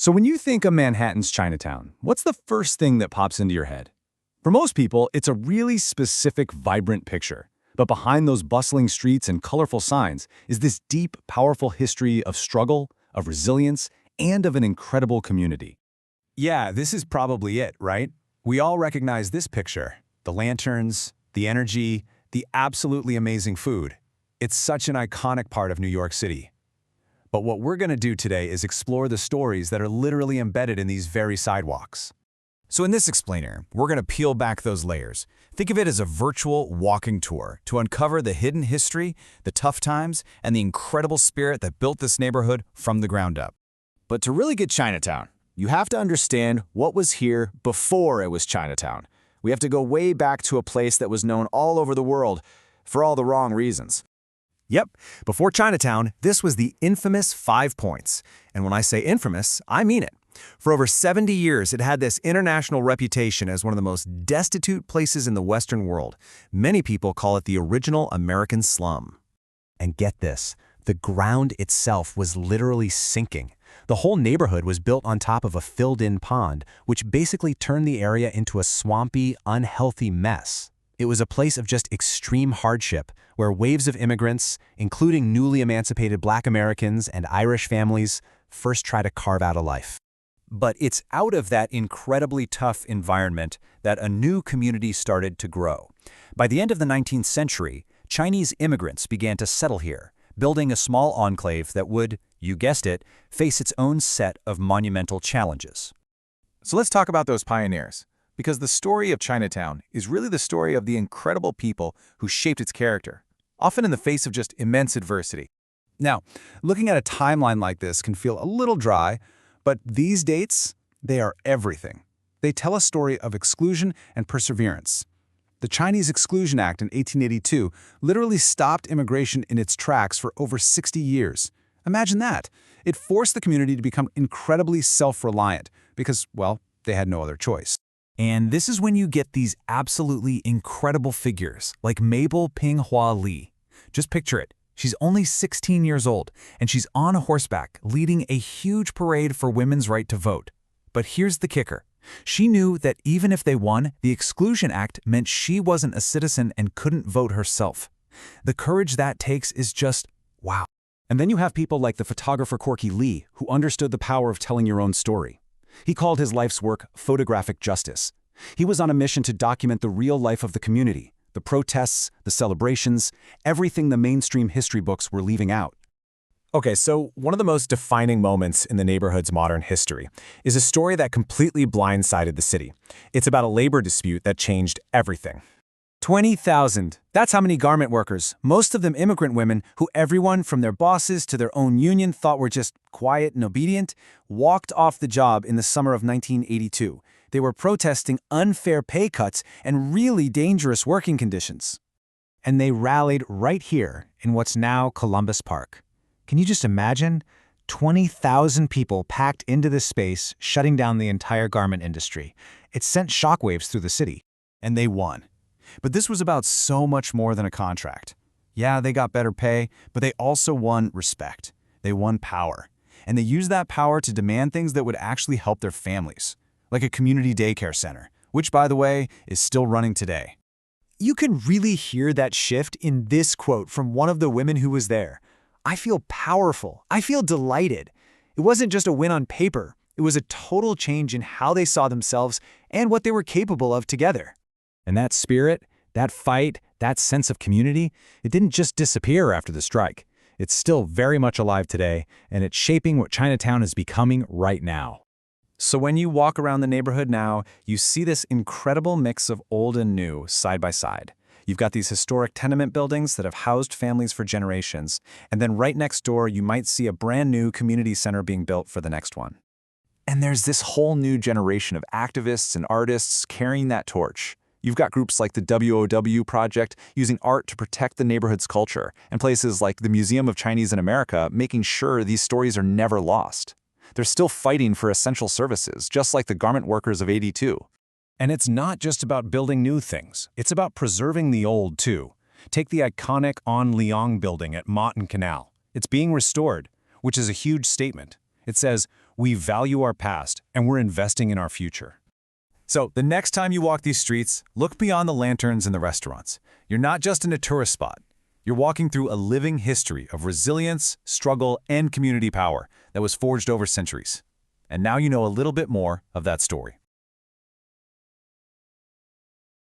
So when you think of Manhattan's Chinatown, what's the first thing that pops into your head? For most people, it's a really specific, vibrant picture. But behind those bustling streets and colorful signs is this deep, powerful history of struggle, of resilience, and of an incredible community. Yeah, this is probably it, right? We all recognize this picture. The lanterns, the energy, the absolutely amazing food. It's such an iconic part of New York City. But what we're going to do today is explore the stories that are literally embedded in these very sidewalks. So in this explainer, we're going to peel back those layers. Think of it as a virtual walking tour to uncover the hidden history, the tough times, and the incredible spirit that built this neighborhood from the ground up. But to really get Chinatown, you have to understand what was here before it was Chinatown. We have to go way back to a place that was known all over the world for all the wrong reasons. Yep, before Chinatown, this was the infamous 5 Points. And when I say infamous, I mean it. For over 70 years, it had this international reputation as one of the most destitute places in the Western world. Many people call it the original American slum. And get this, the ground itself was literally sinking. The whole neighborhood was built on top of a filled-in pond, which basically turned the area into a swampy, unhealthy mess. It was a place of just extreme hardship, where waves of immigrants, including newly emancipated Black Americans and Irish families, first try to carve out a life. But it's out of that incredibly tough environment that a new community started to grow. By the end of the 19th century, Chinese immigrants began to settle here, building a small enclave that would, you guessed it, face its own set of monumental challenges. So let's talk about those pioneers, because the story of Chinatown is really the story of the incredible people who shaped its character, often in the face of just immense adversity. Now, looking at a timeline like this can feel a little dry, but these dates, they are everything. They tell a story of exclusion and perseverance. The Chinese Exclusion Act in 1882 literally stopped immigration in its tracks for over 60 years. Imagine that. It forced the community to become incredibly self-reliant because, well, they had no other choice. And this is when you get these absolutely incredible figures, like Mabel Pinghua Li. Just picture it. She's only 16 years old, and she's on horseback, leading a huge parade for women's right to vote. But here's the kicker. She knew that even if they won, the Exclusion Act meant she wasn't a citizen and couldn't vote herself. The courage that takes is just, wow. And then you have people like the photographer Corky Lee, who understood the power of telling your own story. He called his life's work photographic justice. He was on a mission to document the real life of the community, the protests, the celebrations, everything the mainstream history books were leaving out. Okay, so one of the most defining moments in the neighborhood's modern history is a story that completely blindsided the city. It's about a labor dispute that changed everything. 20,000. That's how many garment workers, most of them immigrant women who everyone from their bosses to their own union thought were just quiet and obedient, walked off the job in the summer of 1982. They were protesting unfair pay cuts and really dangerous working conditions. And they rallied right here in what's now Columbus Park. Can you just imagine? 20,000 people packed into this space, shutting down the entire garment industry. It sent shockwaves through the city. And they won. But this was about so much more than a contract. Yeah, they got better pay, but they also won respect. They won power. And they used that power to demand things that would actually help their families, like a community daycare center, which, by the way, is still running today. You can really hear that shift in this quote from one of the women who was there. I feel powerful. I feel delighted. It wasn't just a win on paper. It was a total change in how they saw themselves and what they were capable of together. And that spirit, that fight, that sense of community, it didn't just disappear after the strike. It's still very much alive today, and it's shaping what Chinatown is becoming right now. So when you walk around the neighborhood now, you see this incredible mix of old and new side by side. You've got these historic tenement buildings that have housed families for generations, and then right next door you might see a brand new community center being built for the next one. And there's this whole new generation of activists and artists carrying that torch. You've got groups like the WOW Project using art to protect the neighborhood's culture, and places like the Museum of Chinese in America making sure these stories are never lost. They're still fighting for essential services, just like the garment workers of '82. And it's not just about building new things. It's about preserving the old, too. Take the iconic On Liang building at Mott and Canal. It's being restored, which is a huge statement. It says, We value our past, and we're investing in our future. So, the next time you walk these streets, look beyond the lanterns and the restaurants. You're not just in a tourist spot. You're walking through a living history of resilience, struggle, and community power that was forged over centuries. And now you know a little bit more of that story.